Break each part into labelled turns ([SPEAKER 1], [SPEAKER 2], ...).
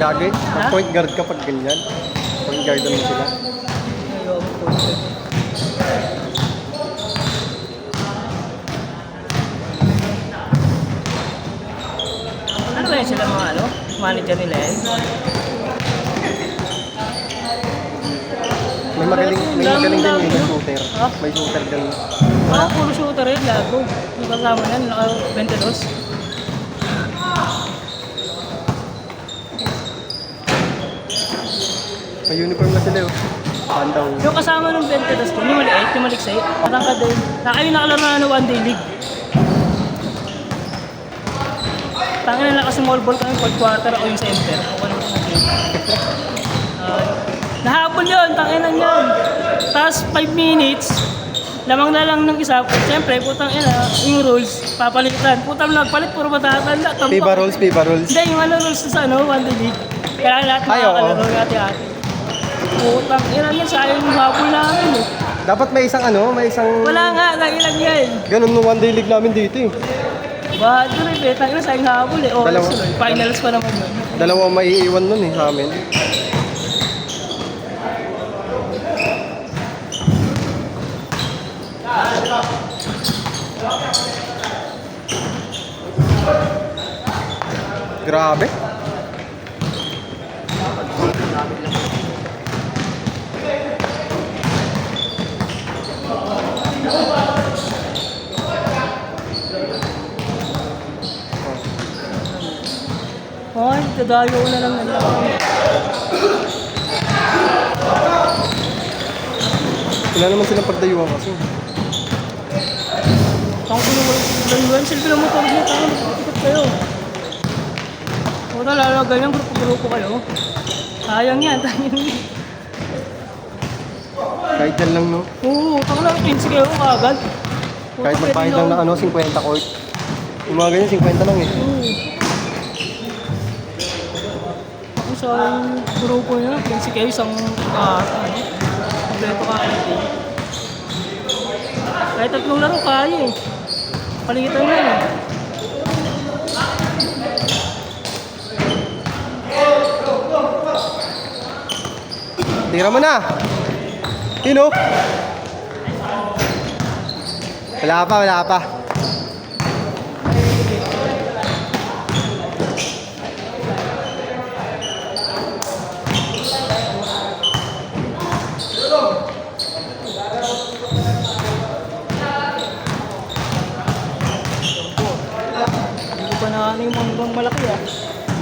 [SPEAKER 1] Gagi, point guard ka pag ganyan. Point guard naman sila.
[SPEAKER 2] Ayoko po. Ano ba yan sila mga ano? Manager nila yan?
[SPEAKER 1] May magaling din yung shooter.
[SPEAKER 2] Ha?
[SPEAKER 1] May shooter din.
[SPEAKER 2] Ako puro shooter eh, lago. Yung kasama yan, naka-22.
[SPEAKER 1] May uniform na sila oh. Pandaw.
[SPEAKER 2] Yung kasama ng 22 ko, yung maliit, yung maliksay. Matangkad din. Kami nakalaro na one day league. Tangin na small ball kami, fourth quarter o yung center. Ako naman yung game. Nahabol yun, tangin na yun. Tapos 5 minutes, lamang na lang ng isa. Siyempre, putang ina, yung rules, papalitan. Putang nagpalit, puro matatanda.
[SPEAKER 1] FIFA rules.
[SPEAKER 2] Hindi, yung ano rules sa ano, one day league. Kaya lahat makakalaro ati-ati. Putang ina niya, sayang yung habol namin eh.
[SPEAKER 1] Dapat may isang
[SPEAKER 2] Wala nga, nagilang yan.
[SPEAKER 1] ganun no one day league namin dito eh.
[SPEAKER 2] Bahat ko rin eh, tangin na sayang habol eh.
[SPEAKER 1] Dalawa.
[SPEAKER 2] Finals pa naman yun.
[SPEAKER 1] Dalawa may iiwan nun eh sa amin. Grabe.
[SPEAKER 2] Ay, dadayo na lang nila.
[SPEAKER 1] Wala naman silang pagdayuhan kasi.
[SPEAKER 2] Tangko na wala dayuhan. Silbi lang mo tawag niya. Tangko na pagkikot kayo. Wala lalagay ng grupo-grupo kayo. Sayang yan, tangin yan.
[SPEAKER 1] Kahit yan lang no.
[SPEAKER 2] Oo, tangko na 15 kayo kagad.
[SPEAKER 1] Kahit magpahid lang ng 50 court. Yung mga ganyan 50 lang eh.
[SPEAKER 2] Oo. Ako sa grupo niya, 15 kayo isang kompleto ka kayo. Kahit tatlong laro kaya eh. Paligitan na eh.
[SPEAKER 1] Tira mo na! Tino? Wala pa.
[SPEAKER 2] Hindi pa na ano yung mga malaki ah.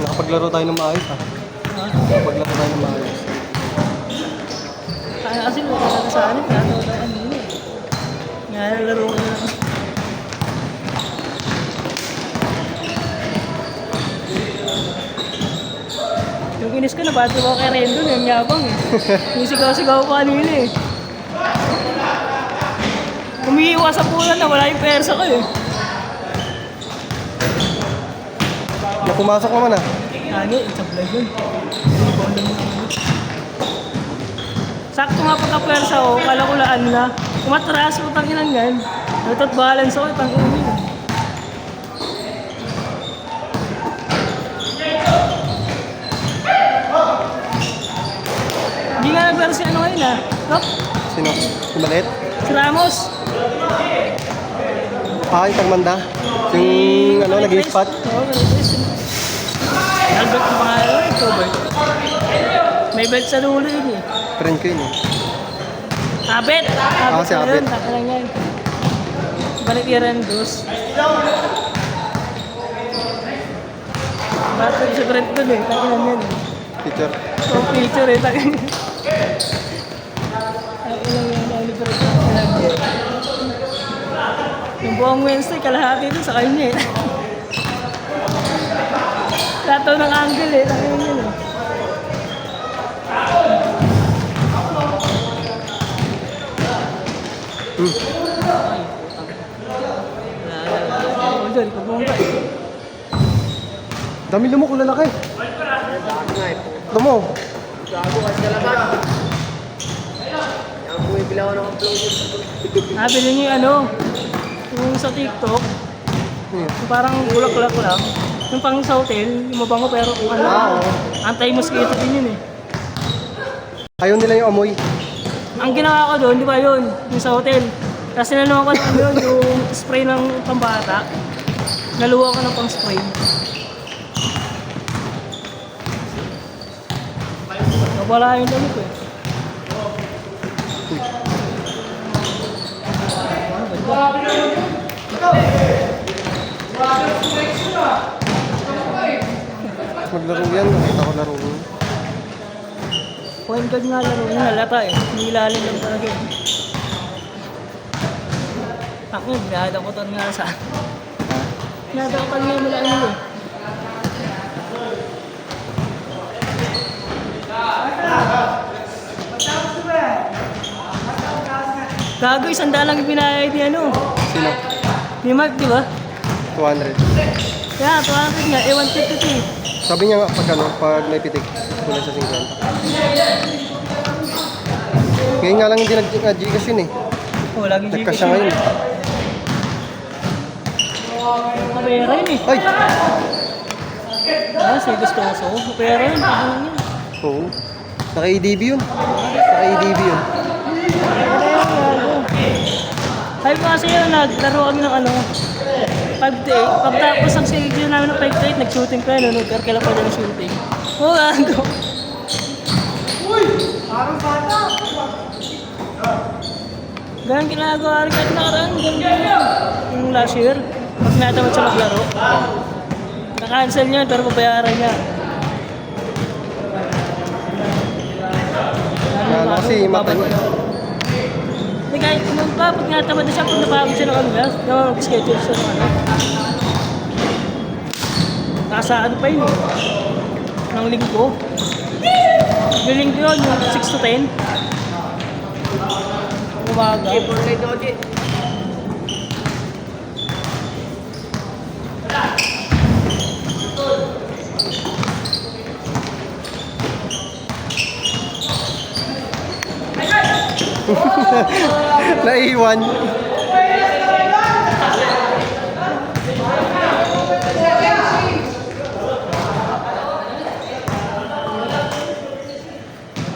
[SPEAKER 1] Nakapaglaro tayo ng maayos ha. Nakapaglaro tayo ng maayos.
[SPEAKER 2] Kaya kasi wala na sa akin, pinatawa na kanina eh. Nga nalaro ko na. Yung inis ko, nabati ko kay Rendon, yung yabang eh. Yung sigaw-sigaw ko kanina eh. Umiiwas sa pulan na wala yung persa ko eh.
[SPEAKER 1] Pumasok naman ah.
[SPEAKER 2] Ano, it's a vlog yun. Sakto nga pagka-persa ko, kala ko laan na. Kumatras mo tanginan yan. Natot balance ako, tanginan yun. Hindi nga nag-versi ano ngayon ah. Kap,
[SPEAKER 1] Sino? Si Maliit?
[SPEAKER 2] si Ramos.
[SPEAKER 1] Yung pagmanda? Yung naging spot?
[SPEAKER 2] Oo, nag-versi. Albert yung pangalan, ito Albert. May belt sa dulo yun eh.
[SPEAKER 1] Friend ko yun eh.
[SPEAKER 2] Abet! Abet
[SPEAKER 1] si
[SPEAKER 2] na
[SPEAKER 1] Abet.
[SPEAKER 2] yun, taka lang yan. Balik yung Rendos. Battery sa Brent dun eh, taka lang yan eh.
[SPEAKER 1] Teacher.
[SPEAKER 2] So, picture eh, taka lang. Taka lang yan, ano Brent, taka lang yan. Yung buong Wednesday, kalahati dun sa kanya eh. Lataw ng angle eh, taka lang yan eh.
[SPEAKER 1] Dami lumok kung lalaki. Ito mo.
[SPEAKER 2] Bili niyo yung ano, yung sa TikTok, yung parang bulaklak lang. Yung pang sa hotel, yung mabango pero kung ano,
[SPEAKER 1] Oo.
[SPEAKER 2] anti-mosquito din yun eh.
[SPEAKER 1] Ayaw nila yung amoy.
[SPEAKER 2] Ang ginawa ko doon, di ba yun, yung sa hotel. Tapos sinaluwa ko lang yun, yung spray ng pambata. Naluwa ko ng pang spray. Wala yung damit eh.
[SPEAKER 1] Maglaro yan, nakita ko laro.
[SPEAKER 2] Point guard nga laro yun, nalata eh. Nilalim lang talaga eh. Ako, binadakotan nga sa... Binadakotan nga mula ano eh. Gago, 100 lang yung binayad ni ano.
[SPEAKER 1] Sino?
[SPEAKER 2] Ni Mark, di ba?
[SPEAKER 1] 200.
[SPEAKER 2] Kaya, 200 nga, 152.
[SPEAKER 1] Sabi niya nga pag ano, pag may pitik, kulay sa 50. Ngayon nga lang hindi nag-Gcash yun eh.
[SPEAKER 2] Oh, lagi
[SPEAKER 1] Nagka siya ngayon.
[SPEAKER 2] Kapera yun eh.
[SPEAKER 1] Ay!
[SPEAKER 2] Ah, say gustoso. Kapera yun, paano yun?
[SPEAKER 1] Oo. Naka-ADB yun. Naka-ADB yun.
[SPEAKER 2] Sabi ko kasi yun, naglaro kami ng ano, 5 to 8. Pagtapos ang schedule namin ng 5 to 8, nag-shooting ko yun, pero kailan pa din ang shooting. Oo, gago. Uy! Parang bata! Ganang ginagawa rin kahit nakaraan, ganun yun. Yung last year, pag natamad siya maglaro. Na-cancel niya, pero pabayaran niya.
[SPEAKER 1] Ano kasi, mata niya.
[SPEAKER 2] Hindi kahit naman pa, pag natamad na siya, pag napagod siya ng ano, mag-schedule siya ng ano. Nasa ano pa yun, ng linggo. Yung linggo yun, yung 6 to 10. Umaga.
[SPEAKER 1] Naiwan.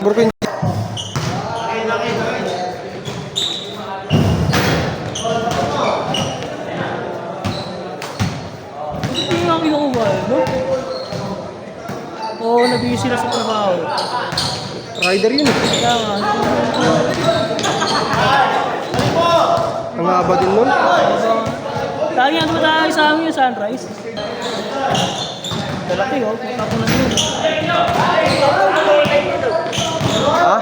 [SPEAKER 1] Burpin.
[SPEAKER 2] Hindi nga kinukuha, no? Oo, nabisi na sa trabaho.
[SPEAKER 1] Rider yun eh.
[SPEAKER 2] Kaya nga.
[SPEAKER 1] Ang haba din nun.
[SPEAKER 2] Lagi ang tumatawag sa amin yung sunrise. Dalaki oh, punta ko na yun.
[SPEAKER 1] Ha?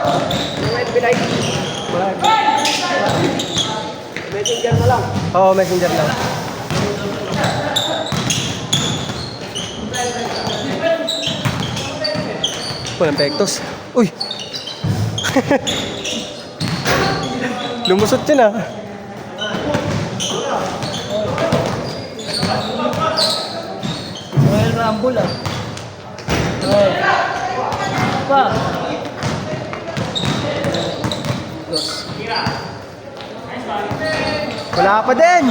[SPEAKER 3] Messenger na lang.
[SPEAKER 1] Oo, messenger lang. Walang pektos. Uy! Lumusot yun ah.
[SPEAKER 2] Royal Rumble ah. Oh. Pa.
[SPEAKER 1] Wala pa din!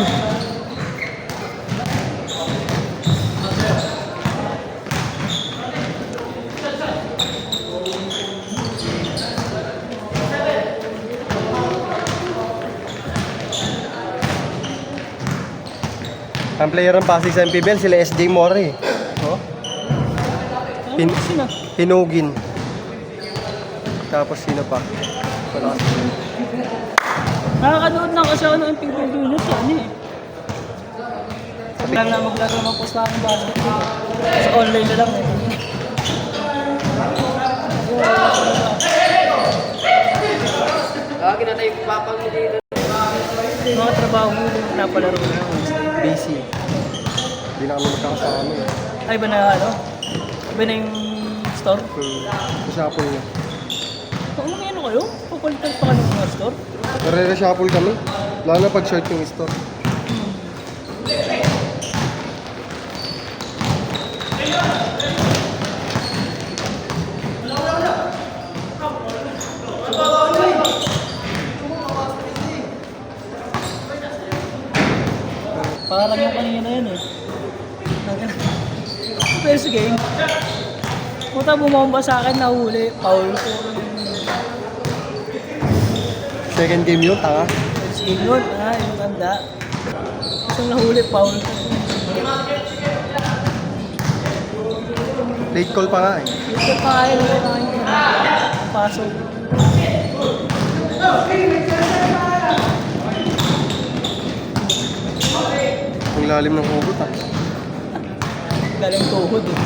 [SPEAKER 1] Ang player ng Pasig sa MPBL, sila SJ More eh. Oh?
[SPEAKER 2] Ano sino?
[SPEAKER 1] Hinugin. Tapos sino pa? Wala.
[SPEAKER 2] Nakakanood lang kasi ako ng MPBL Junior sa ano eh. Sabi lang na maglaro ng posta ng basketball. Sa online na lang eh.
[SPEAKER 3] Lagi na tayo papang dito.
[SPEAKER 2] Mga trabaho mo yung napalaro na.
[SPEAKER 1] Busy. Hindi na kami magkakasama eh.
[SPEAKER 2] Ay, iba na ano? Iba na yung store?
[SPEAKER 1] Reshuffle niya.
[SPEAKER 2] Ano may ano kayo? Pukulitan pa kayo ng mga store?
[SPEAKER 1] Nare-reshuffle kami. Lalo na pag short yung store.
[SPEAKER 2] Parang yung kanina yun eh. Puta, bumomba sa akin, nahuli. Foul ko.
[SPEAKER 1] Second game yun, tanga.
[SPEAKER 2] First game yun, yung tanda. Isang nahuli, foul ko.
[SPEAKER 1] Late call pa nga eh.
[SPEAKER 2] Ito pa kayo, pasok.
[SPEAKER 1] Ang lalim ng hugot ah.
[SPEAKER 2] Galing tuhod eh.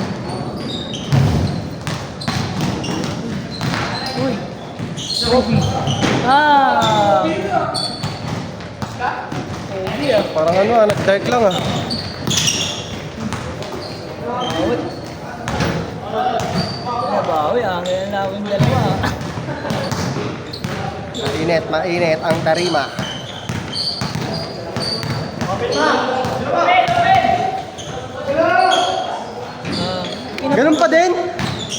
[SPEAKER 2] Uy. Kobe. Kobe ah.
[SPEAKER 1] Parang ano ah, nag-dark lang ah.
[SPEAKER 2] Bawi. Nabawi ah. Ngayon na yung dalawa ah.
[SPEAKER 1] Mainit ang tarima. Ganun pa din?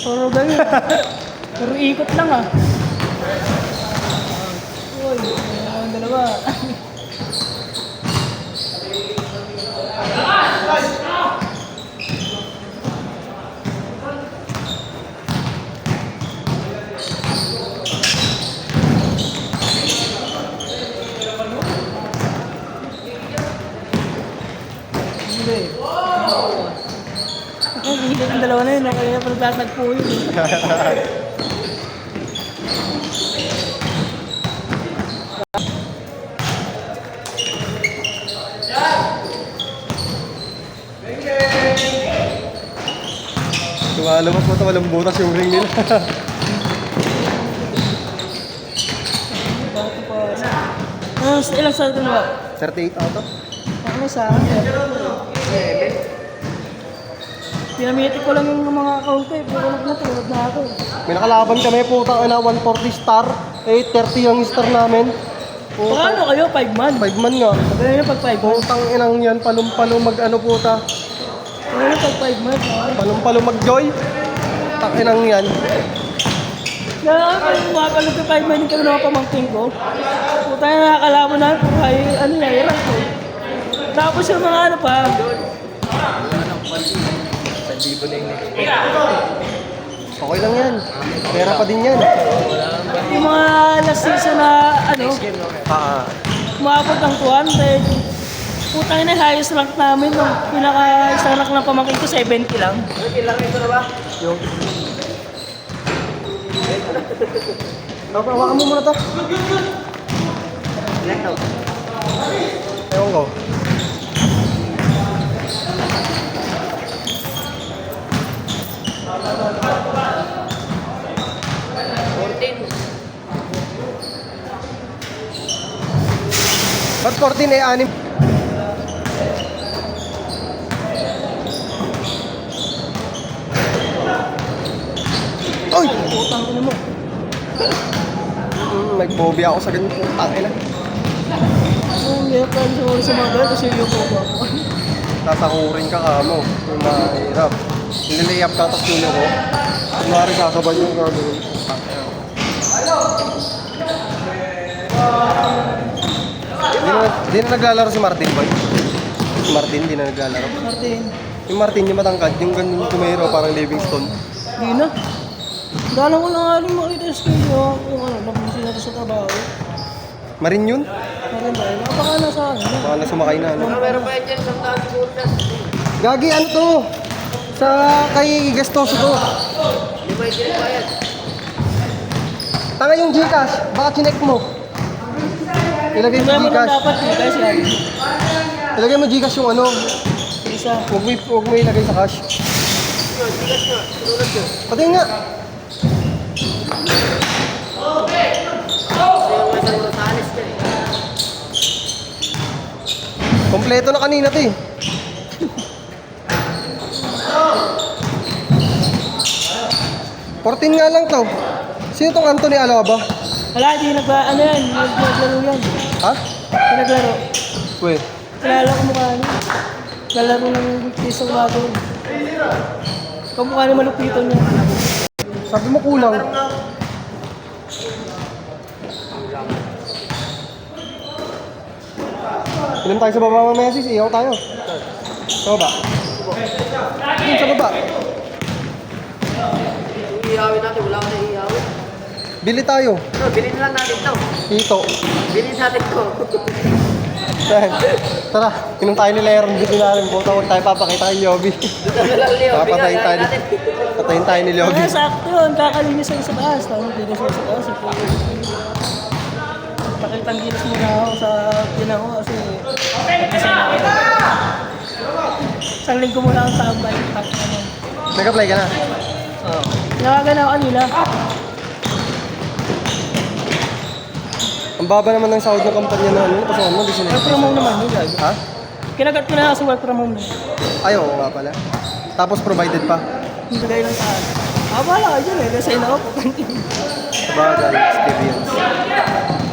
[SPEAKER 2] Puro ganun. Puro ikot lang ah. Uy, ang dalawa. Hindi. Ang hilit ang dalawa na yun, kaya pala tatagpo yun.
[SPEAKER 1] Lumalabas mo ito, walang butas yung ring nila.
[SPEAKER 2] Bakit pa? Ilang sa ito na ba?
[SPEAKER 1] 38 auto.
[SPEAKER 2] Ano sa akin? Pinamitik ko lang yung mga account ko eh. Puro natulad na ako.
[SPEAKER 1] May nakalaban kami, putang ina, 140 star. 830 ang star namin.
[SPEAKER 2] Paano kayo? 5 man?
[SPEAKER 1] 5 man nga.
[SPEAKER 2] Maganda yun pag 5 man.
[SPEAKER 1] Putang inang yan, palum-palum mag-ano puta.
[SPEAKER 2] Maganda yun pag 5 man.
[SPEAKER 1] Palum-palum mag-joy. Tak inang yan.
[SPEAKER 2] Kaya ako mapalog ka 5 man yung kami naman pamangking ko. Puta na nakakalaman na kung ano na, hirap ko. Tapos yung mga ano pa.
[SPEAKER 1] Okay lang yan. Pera pa din yan.
[SPEAKER 2] Yung mga last season na ano, umabot ng 200. Putang ina, highest rank namin nung pinaka-isang rank ng pamangkin ko, 70 lang.
[SPEAKER 3] Ilang ito na ba?
[SPEAKER 1] Yung. Hawakan mo muna to.
[SPEAKER 3] Ilang daw?
[SPEAKER 1] Ewan ko. Ba't 14 eh, 6? Oy!
[SPEAKER 2] Putang ina mo.
[SPEAKER 1] Nag-phobia ako sa ganito. Tangina.
[SPEAKER 2] Ang hirap tayo sa mga ganito kasi yung po ako.
[SPEAKER 1] Sasakurin ka kamo. Yung mahirap. Nililayap ka tapos yun ako. Kunwari sasabay yung gagawin. Di na naglalaro si Martin, boy. Si Martin, di na naglalaro.
[SPEAKER 2] Martin,
[SPEAKER 1] Yung Martin, yung matangkad, yung ganun tumero, parang Livingstone.
[SPEAKER 2] di na. Dalang ko lang nga rin makita sa studio kung ano, nabusin natin sa trabaho.
[SPEAKER 1] Marin yun?
[SPEAKER 2] Maganda yun. Baka nasa ano.
[SPEAKER 1] Baka na sumakay na, ano.
[SPEAKER 3] Meron pa yan dyan, sandaan siguro dyan.
[SPEAKER 1] Gagi, ano to? Sa kay Gastoso to.
[SPEAKER 3] Di ba yung bayad?
[SPEAKER 1] Tanga yung Gcash, baka chinek mo. Ilagay mo
[SPEAKER 2] Kaya mo lang
[SPEAKER 1] Gcash.
[SPEAKER 2] dapat yun guys yan.
[SPEAKER 1] Ilagay mo Gcash yung ano.
[SPEAKER 2] Isa.
[SPEAKER 1] Huwag mo ilagay sa cash.
[SPEAKER 3] Tigas nga, tulad yun.
[SPEAKER 1] Pati nga.
[SPEAKER 3] Kasi yung may sarong natalis ka eh.
[SPEAKER 1] Kompleto na kanina to eh. $14 nga lang to. Sino tong Anthony Alaba?
[SPEAKER 2] Wala, di ano yan. Naglaro yan.
[SPEAKER 1] Ha?
[SPEAKER 2] Naglaro.
[SPEAKER 1] Weh.
[SPEAKER 2] Kilala ko mukha niya. Nalaro ng pisong bago. Kamukha ni malupiton niya.
[SPEAKER 1] Sabi mo kulang. Inom tayo sa baba mga meses, ihaw tayo. Sa baba. Yun, sa baba.
[SPEAKER 3] Yung ihawin natin, wala ka na ihawin.
[SPEAKER 1] Bili tayo.
[SPEAKER 3] No, bilhin lang natin to.
[SPEAKER 1] Ito.
[SPEAKER 3] Bilhin natin to.
[SPEAKER 1] Tara, inom tayo ni Leron. Bili natin. Buta, huwag tayo papakita kay Yobi.
[SPEAKER 3] Doon na lang, Leo.
[SPEAKER 1] Papatayin tayo.
[SPEAKER 3] natin.
[SPEAKER 1] Patayin tayo ni Yobi.
[SPEAKER 2] Ah, sakto yun. Kakalinis ako sa taas. Tapos linis ako sa taas. Pakitang gilis muna ako sa pinang ko kasi kasi isang linggo muna ang tambay.
[SPEAKER 1] Nag-apply ka na?
[SPEAKER 2] Oo. Nakagan ako kanina.
[SPEAKER 1] Ang baba naman ng sahod ng kumpanya na ano. Napasukan mo, di sila.
[SPEAKER 2] Work from home naman yun. Gago.
[SPEAKER 1] Ha?
[SPEAKER 2] Kinagat ko na sa work from home na.
[SPEAKER 1] Ay, oo nga pala. Tapos provided pa.
[SPEAKER 2] Hindi gaya lang sa akin. Bahala ka dyan eh. Resign ako.
[SPEAKER 1] Bagay, experience.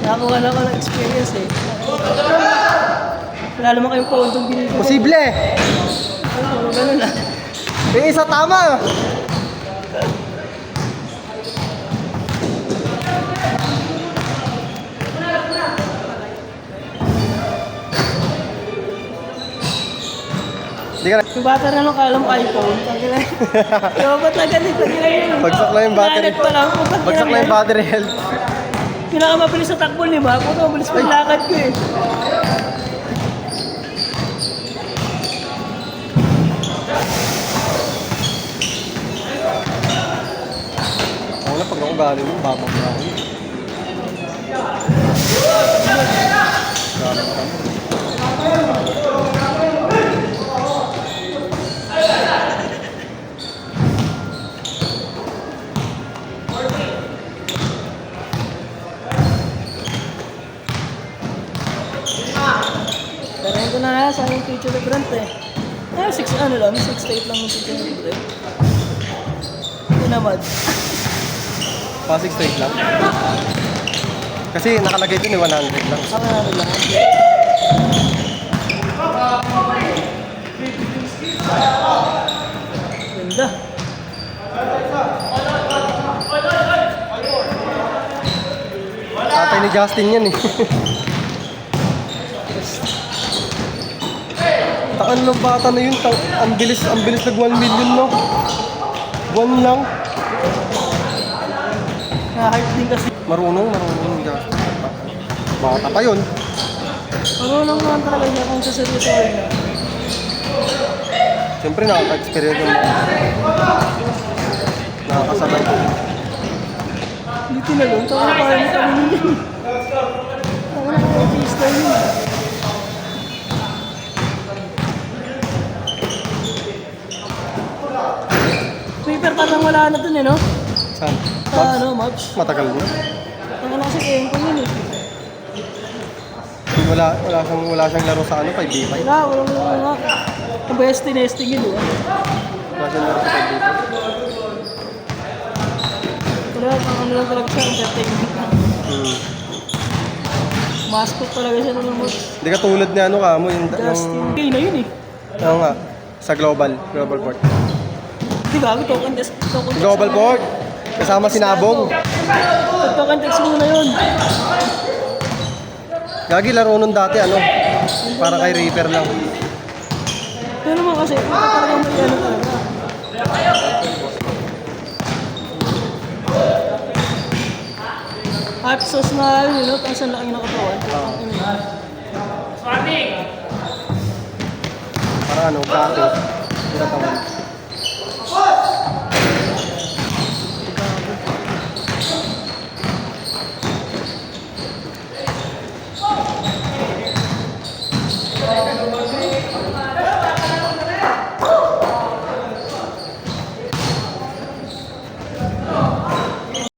[SPEAKER 2] Nakakuha na ako ng experience eh. Wala naman kayong pondong binibigay.
[SPEAKER 1] Posible!
[SPEAKER 2] Oo, ganun na.
[SPEAKER 1] May isa tama! Hindi ka na.
[SPEAKER 2] Yung battery na lang kala mo iPhone. Yung ba't na ganito?
[SPEAKER 1] Bagsak lang yung battery.
[SPEAKER 2] Lagat pa lang.
[SPEAKER 1] Bagsak lang yung battery health.
[SPEAKER 2] Pinakamabilis sa takbo, di ba? Puto, mabilis pa yung lakad ko eh.
[SPEAKER 1] Ako na, pag ako galing mo, babang na ako.
[SPEAKER 2] Tarayin ko na sa aking future of grant eh. 6 ano lang, 6 to 8 lang yung future of grant. Ito naman.
[SPEAKER 1] Pa 6 to 8 lang. Kasi nakalagay dun eh, 100 lang.
[SPEAKER 2] Ako na lang. Ganda.
[SPEAKER 1] Tatay ni Justin yan eh. Taan ng bata na yun, ang bilis nag 1 million no. 1 lang.
[SPEAKER 2] Na-hype din kasi.
[SPEAKER 1] Marunong yung Justin. Bata pa yun.
[SPEAKER 2] Marunong naman talaga niya kung saseryosohin na.
[SPEAKER 1] Siyempre nakaka-experience yung nakakasabay ko.
[SPEAKER 2] Hindi tinalong, saka na kaya mo kami yun. Ako na kaya freestyle yun. Paper parang wala na dun eh, no?
[SPEAKER 1] Saan?
[SPEAKER 2] Sa ano, Mabs.
[SPEAKER 1] Matagal na.
[SPEAKER 2] Ang ano kasi Engko yun eh.
[SPEAKER 1] Wala siyang laro sa ano, 5v5.
[SPEAKER 2] Wala nga. Ang best nesting yun, di ba?
[SPEAKER 1] Wala siyang laro sa 5v5.
[SPEAKER 2] Wala, ang ano lang talaga siya, entertainment lang. Mascot talaga siya ng Mabs.
[SPEAKER 1] Hindi ka tulad ni ano ka mo, yung
[SPEAKER 2] Justin Gay na yun eh.
[SPEAKER 1] ano nga, sa global board.
[SPEAKER 2] Di ba? Token test.
[SPEAKER 1] Global board, kasama si Nabong.
[SPEAKER 2] Token text muna yun.
[SPEAKER 1] Gagi laro nun dati ano, para kay Reaper lang.
[SPEAKER 2] Pero naman kasi, ito talagang may ano talaga. Hot sauce na yun, no? Tapos ang laki ng katawan.
[SPEAKER 1] Para ano, gato, yung katawan.